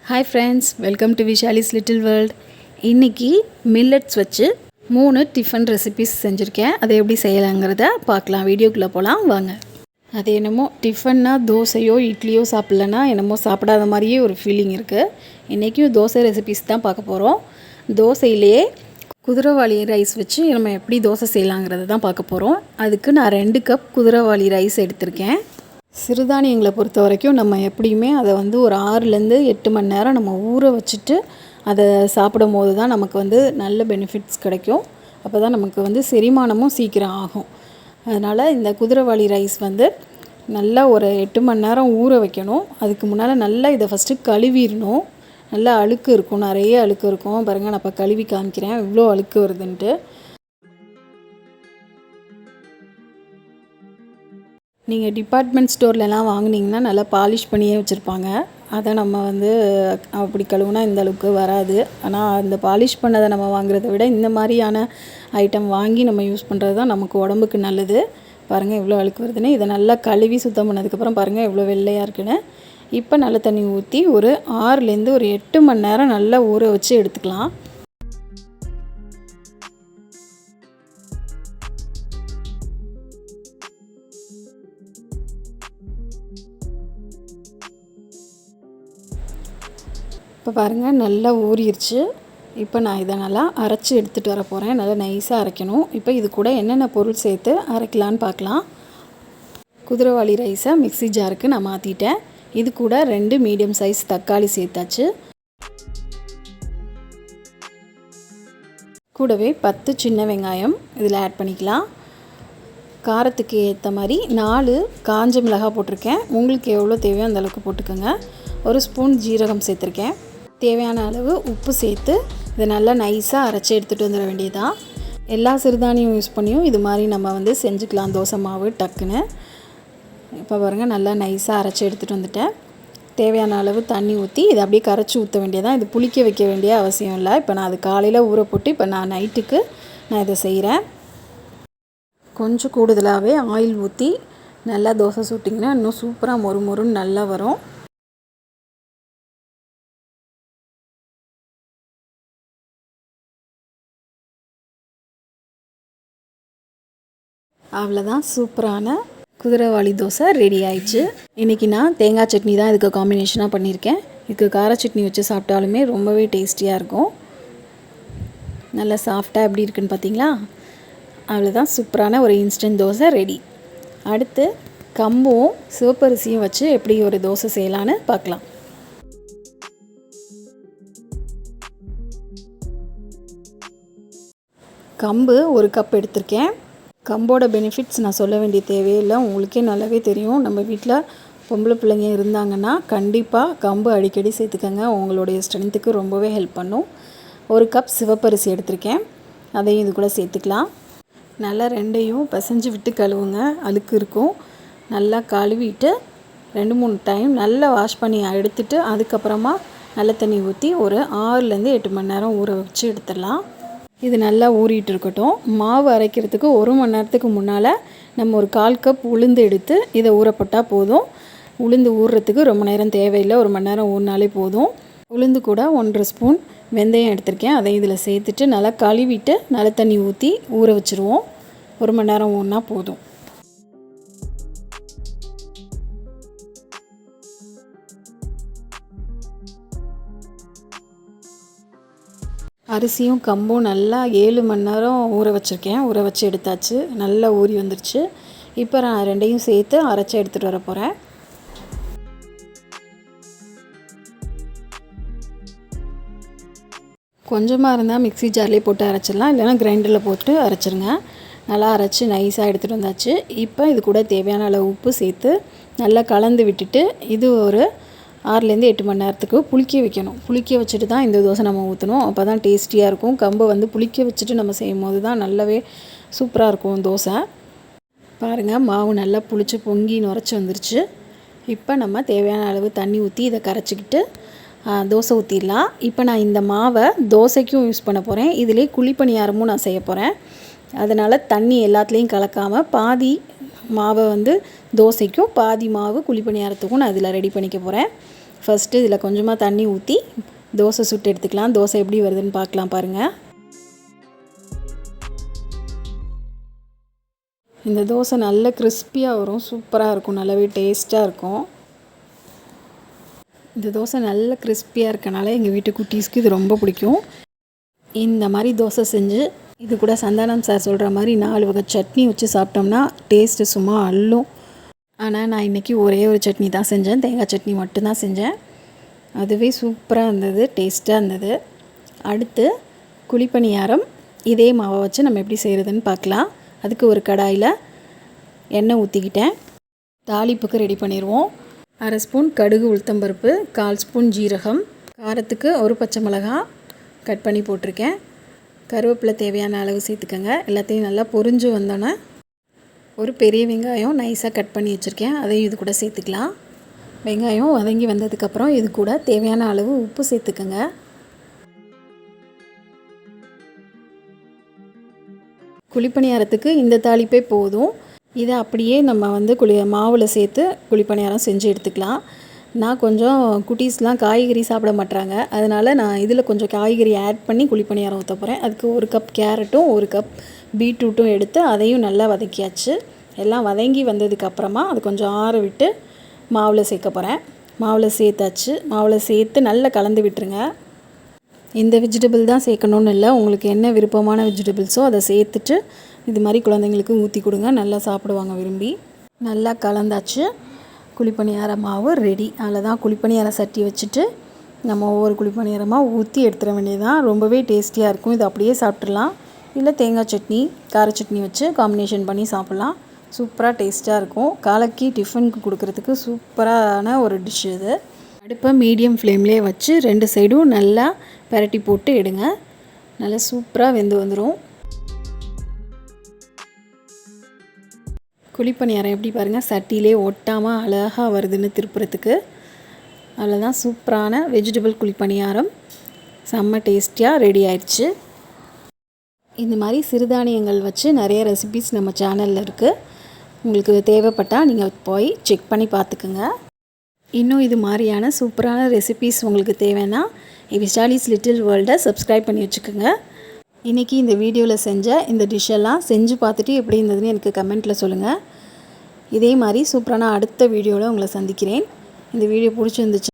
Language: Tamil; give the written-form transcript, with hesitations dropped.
Hi friends, welcome to Vishali's little world. இன்றைக்கி மில்லட்ஸ் வச்சு 3 டிஃபன் ரெசிபிஸ் செஞ்சுருக்கேன். அதை எப்படி செய்யலாங்கிறத பார்க்கலாம். வீடியோக்குள்ளே போகலாம் வாங்க. அது என்னமோ டிஃபன்னா தோசையோ இட்லியோ சாப்பிட்லன்னா என்னமோ சாப்பிடாத மாதிரியே ஒரு ஃபீலிங் இருக்குது. இன்றைக்கும் தோசை ரெசிபிஸ் தான் பார்க்க போகிறோம். தோசையிலேயே குதிரைவாலி ரைஸ் வச்சு நம்ம எப்படி தோசை செய்யலாங்கிறத தான் பார்க்க போகிறோம். அதுக்கு நான் 2 கப் குதிரைவாலி ரைஸ் எடுத்திருக்கேன். சிறுதானியங்களை பொறுத்த வரைக்கும் நம்ம எப்படியுமே அதை ஒரு 6லேருந்து 8 மணி நேரம் நம்ம ஊற வச்சுட்டு அதை சாப்பிடும் போது தான் நமக்கு நல்ல பெனிஃபிட்ஸ் கிடைக்கும். அப்போ தான் நமக்கு செரிமானமும் சீக்கிரம் ஆகும். அதனால் இந்த குதிரைவாலி ரைஸ் நல்லா ஒரு 8 மணி நேரம் ஊற வைக்கணும். அதுக்கு முன்னால் நல்லா இதை ஃபஸ்ட்டு கழுவிடணும். நல்லா அழுக்கு இருக்கும், நிறைய அழுக்கு இருக்கும். பாருங்கள், நான் இப்போ கழுவி காமிக்கிறேன் இவ்வளோ அழுக்கு வருதுன்ட்டு. நீங்கள் டிபார்ட்மெண்ட் ஸ்டோர்லலாம் வாங்கினீங்கன்னா நல்லா பாலிஷ் பண்ணியே வச்சுருப்பாங்க. அதை நம்ம அப்படி கழுவுனா இந்த அளவுக்கு வராது. ஆனால் அந்த பாலிஷ் பண்ணதை நம்ம வாங்குறத விட இந்த மாதிரியான ஐட்டம் வாங்கி நம்ம யூஸ் பண்ணுறது தான் நமக்கு உடம்புக்கு நல்லது. பாருங்கள் எவ்வளோ அழுக்கு வருதுன்னு. இதை நல்லா கழுவி சுத்தம் பண்ணதுக்கப்புறம் பாருங்கள் எவ்வளோ வெள்ளையாக இருக்குன்னு. இப்போ நல்ல தண்ணி ஊற்றி ஒரு 6லேருந்து ஒரு 8 மணி நேரம் நல்லா ஊற வச்சு எடுத்துக்கலாம். இப்போ பாருங்கள் நல்லா ஊறிடுச்சு. இப்போ நான் இதை நல்லா அரைச்சி எடுத்துகிட்டு வர போகிறேன். நல்லா நைஸாக அரைக்கணும். இப்போ இது கூட என்னென்ன பொருள் சேர்த்து அரைக்கலான்னு பார்க்கலாம். குதிரைவாலி ரைஸை மிக்ஸி ஜாருக்கு நான் மாற்றிட்டேன். இது கூட 2 மீடியம் சைஸ் தக்காளி சேர்த்தாச்சு. கூடவே 10 சின்ன வெங்காயம் இதில் ஆட் பண்ணிக்கலாம். காரத்துக்கு ஏற்ற மாதிரி 4 காஞ்ச மிளகாய் போட்டிருக்கேன். உங்களுக்கு எவ்வளோ தேவையோ அந்தளவுக்கு போட்டுக்கோங்க. 1 ஸ்பூன் ஜீரகம் சேர்த்துருக்கேன். தேவையான அளவு உப்பு சேர்த்து இதை நல்லா நைஸாக அரைச்சி எடுத்துகிட்டு வந்துட வேண்டியதான். எல்லா சிறுதானியம் யூஸ் பண்ணியும் இது மாதிரி நம்ம செஞ்சுக்கலாம் தோசை மாவு டக்குன்னு. இப்போ பாருங்கள் நல்லா நைஸாக அரைச்சி எடுத்துகிட்டு வந்துட்டேன். தேவையான அளவு தண்ணி ஊற்றி இதை அப்படியே கரைச்சி ஊற்ற வேண்டியதான். இது புளிக்க வைக்க வேண்டிய அவசியம் இல்லை. இப்போ நான் அது காலையில் ஊற போட்டு இப்போ நான் நைட்டுக்கு நான் இதை செய்கிறேன். கொஞ்சம் கூடுதலாகவே ஆயில் ஊற்றி நல்லா தோசை சுட்டிங்கன்னா இன்னும் சூப்பராக மொறு மொறுன்னு நல்லா வரும். அவ்வளோதான், சூப்பரான குதிரைவாலி தோசை ரெடி ஆயிடுச்சு. இன்றைக்கி நான் தேங்காய் சட்னி தான் இதுக்கு காம்பினேஷனாக பண்ணியிருக்கேன். இதுக்கு கார சட்னி வச்சு சாப்பிட்டாலுமே ரொம்பவே டேஸ்டியாக இருக்கும். நல்லா சாஃப்டாக எப்படி இருக்குன்னு பார்த்தீங்களா? அவ்வளோதான், சூப்பரான ஒரு இன்ஸ்டன்ட் தோசை ரெடி. அடுத்து கம்பும் சிவப்பரிசியும் வச்சு எப்படி ஒரு தோசை செய்யலான்னு பார்க்கலாம். கம்பு 1 கப் எடுத்திருக்கேன். கம்போட பெனிஃபிட்ஸ் நான் சொல்ல வேண்டிய தேவையில்லை, உங்களுக்கே நல்லாவே தெரியும். நம்ம வீட்டில் பொம்பளை பிள்ளைங்க இருந்தாங்கன்னா கண்டிப்பாக கம்பு அடிக்கடி சேர்த்துக்கங்க. உங்களுடைய ஸ்ட்ரென்த்துக்கு ரொம்பவே ஹெல்ப் பண்ணும். 1 கப் சிவப்பரிசி எடுத்திருக்கேன், அதையும் இது கூட சேர்த்துக்கலாம். நல்லா 2யும் பிசைஞ்சு விட்டு கழுவுங்க, அழுக்கு இருக்கும். நல்லா கழுவிட்டு 2-3 டைம் நல்லா வாஷ் பண்ணி எடுத்துட்டு அதுக்கப்புறமா நல்ல தண்ணி ஊற்றி ஒரு 6லேருந்து 8 மணி நேரம் ஊற வச்சு எடுத்துடலாம். இது நல்லா ஊறிட்டு இருக்கட்டும். மாவு அரைக்கிறதுக்கு 1 மணி நேரத்துக்கு முன்னால் நம்ம ஒரு 1/4 கப் உளுந்து எடுத்து இதை ஊறப்பட்டால் போதும். உளுந்து ஊறுறதுக்கு ரொம்ப நேரம் தேவையில்லை, 1 மணி நேரம் ஊறினாலே போதும். உளுந்து கூட 1/2 ஸ்பூன் வெந்தயம் எடுத்திருக்கேன், அதை இதில் சேர்த்துட்டு நல்லா கழுவிட்டு நல்ல தண்ணி ஊற்றி ஊற வச்சுருவோம். 1 மணி நேரம் ஊறினா போதும். அரிசியும் கம்பும் நல்லா 7 மணி நேரம் ஊற வச்சுருக்கேன். ஊற வச்சு எடுத்தாச்சு, நல்லா ஊறி வந்துருச்சு. இப்போ நான் 2யும் சேர்த்து அரைச்சி எடுத்துகிட்டு வர போகிறேன். கொஞ்சமாக இருந்தால் மிக்ஸி ஜார்லேயே போட்டு அரைச்சிடலாம், இல்லைனா கிரைண்டரில் போட்டு அரைச்சிருங்க. நல்லா அரைச்சி நைஸாக எடுத்துகிட்டு வந்தாச்சு. இப்போ இது கூட தேவையான அளவு உப்பு சேர்த்து நல்லா கலந்து விட்டுட்டு இது ஒரு 6லேருந்து 8 மணி நேரத்துக்கு புளிக்க வைக்கணும். புளிக்க வச்சுட்டு தான் இந்த தோசை நம்ம ஊற்றணும். அப்போ தான் டேஸ்டியாக இருக்கும். கம்பை புளிக்க வச்சுட்டு நம்ம செய்யும் போது தான் நல்லாவே சூப்பராக இருக்கும் தோசை. பாருங்கள், மாவு நல்லா புளிச்சு பொங்கி நுரைச்சி வந்துருச்சு. இப்போ நம்ம தேவையான அளவு தண்ணி ஊற்றி இதை கரைச்சிக்கிட்டு தோசை ஊற்றிடலாம். இப்போ நான் இந்த மாவை தோசைக்கும் யூஸ் பண்ண போகிறேன். இதிலே குழிப்பணியாரமும் நான் செய்ய போகிறேன். அதனால் தண்ணி எல்லாத்துலேயும் கலக்காமல் பாதி மாவை தோசைக்கும் பாதி மாவு குழிப்பணியாரத்துக்கும் நான் இதில் ரெடி பண்ணிக்க போகிறேன். ஃபஸ்ட்டு இதில் கொஞ்சமாக தண்ணி ஊற்றி தோசை சுட்டு எடுத்துக்கலாம். தோசை எப்படி வருதுன்னு பார்க்கலாம் பாருங்கள். இந்த தோசை நல்ல கிறிஸ்பியாக வரும், சூப்பராக இருக்கும், நல்லாவே டேஸ்ட்டாக இருக்கும். இந்த தோசை நல்ல கிறிஸ்பியாக இருக்கனால எங்கள் வீட்டு குட்டீஸ்க்கு இது ரொம்ப பிடிக்கும். இந்த மாதிரி தோசை செஞ்சு இது கூட சந்தானம் சார் சொல்கிற மாதிரி 4 வகை சட்னி வச்சு சாப்பிட்டோம்னா டேஸ்ட்டு சும்மா அள்ளும். ஆனால் நான் இன்றைக்கி ஒரே ஒரு சட்னி தான் செஞ்சேன், தேங்காய் சட்னி மட்டும்தான் செஞ்சேன். அதுவே சூப்பராக இருந்தது, டேஸ்ட்டாக இருந்தது. அடுத்து குழிப்பணியாரம் இதே மாவை வச்சு நம்ம எப்படி செய்கிறதுன்னு பார்க்கலாம். அதுக்கு ஒரு கடாயில் எண்ணெய் ஊற்றிக்கிட்டேன். தாளிப்புக்கு ரெடி பண்ணிடுவோம். 1/2 ஸ்பூன் கடுகு உளுத்தம்பருப்பு, 1/4 ஸ்பூன் ஜீரகம், காரத்துக்கு ஒரு பச்சை மிளகாய் கட் பண்ணி போட்டிருக்கேன். கருவேப்பிலை தேவையான அளவு சேர்த்துக்கோங்க. எல்லாத்தையும் நல்லா பொரிஞ்சு வந்தோன்னே ஒரு பெரிய வெங்காயம் நைஸாக கட் பண்ணி வச்சுருக்கேன், அதையும் இது கூட சேர்த்துக்கலாம். வெங்காயம் வதங்கி வந்ததுக்கப்புறம் இது கூட தேவையான அளவு உப்பு சேர்த்துக்கோங்க. குழிப்பணியாரத்துக்கு இந்த தாளிப்பே போதும். இதை அப்படியே நம்ம மாவில் சேர்த்து குழிப்பணியாரம் செஞ்சு எடுத்துக்கலாம். நான் கொஞ்சம் குட்டீஸ்லாம் காய்கறி சாப்பிட மாட்டாங்க, அதனால் நான் இதில் கொஞ்சம் காய்கறி ஆட் பண்ணி குழிப்பணியாரம் ஊற்ற போகிறேன். அதுக்கு 1 கப் கேரட்டும் 1 கப் பீட்ரூட்டும் எடுத்து அதையும் நல்லா வதக்கியாச்சு. எல்லாம் வதங்கி வந்ததுக்கப்புறமா அது கொஞ்சம் ஆற விட்டு மாவில் சேர்க்க போகிறேன். மாவில் சேர்த்தாச்சு. மாவில் சேர்த்து நல்லா கலந்து விட்டுருங்க. இந்த வெஜிடபிள் தான் சேர்க்கணுன்னு இல்லை, உங்களுக்கு என்ன விருப்பமான வெஜிடபிள்ஸோ அதை சேர்த்துட்டு இது மாதிரி குழந்தைங்களுக்கு ஊற்றி கொடுங்க, நல்லா சாப்பிடுவாங்க விரும்பி. நல்லா கலந்தாச்சு. குழிப்பணியார மாவு ரெடி. அதில் தான் குழிப்பணியார சட்டி வச்சுட்டு நம்ம ஒவ்வொரு குழிப்பணியாரமாக ஊற்றி எடுத்துட வேண்டியதுதான். ரொம்பவே டேஸ்டியாக இருக்கும். இது அப்படியே சாப்பிட்றலாம், இல்லை தேங்காய் சட்னி கார சட்னி வச்சு காம்பினேஷன் பண்ணி சாப்பிட்லாம். சூப்பராக டேஸ்ட்டாக இருக்கும். காலைக்கு டிஃபனுக்கு கொடுக்குறதுக்கு சூப்பரான ஒரு டிஷ் இது. அடுப்பை மீடியம் ஃப்ளேம்லேயே வச்சு 2 சைடும் நல்லா பரட்டி போட்டு எடுங்க. நல்லா சூப்பராக வெந்து வந்துடும். குழிப்பணியாரம் எப்படி பாருங்கள், சட்டியிலே ஒட்டாமல் அழகாக வருதுன்னு திருப்புறத்துக்கு. அதில் தான் சூப்பரான வெஜிடபிள் குழிப்பணியாரம் செம்ம டேஸ்டியாக ரெடி ஆயிடுச்சு. இந்த மாதிரி சிறுதானியங்கள் வச்சு நிறைய ரெசிபீஸ் நம்ம சேனலில் இருக்குது. உங்களுக்கு தேவைப்பட்டால் நீங்கள் போய் செக் பண்ணி பார்த்துக்குங்க. இன்னும் இது மாதிரியான சூப்பரான ரெசிபீஸ் உங்களுக்கு தேவைன்னா விஷாலிஸ் லிட்டில் வேர்ல்டை சப்ஸ்கிரைப் பண்ணி வச்சுக்கோங்க. இன்றைக்கி இந்த வீடியோவில் செஞ்ச இந்த டிஷ்ஷெல்லாம் செஞ்சு பார்த்துட்டு எப்படி இருந்ததுன்னு எனக்கு கமெண்ட்டில் சொல்லுங்கள். இதே மாதிரி சூப்பரான அடுத்த வீடியோவில் உங்களை சந்திக்கிறேன். இந்த வீடியோ பிடிச்சிருந்துச்சு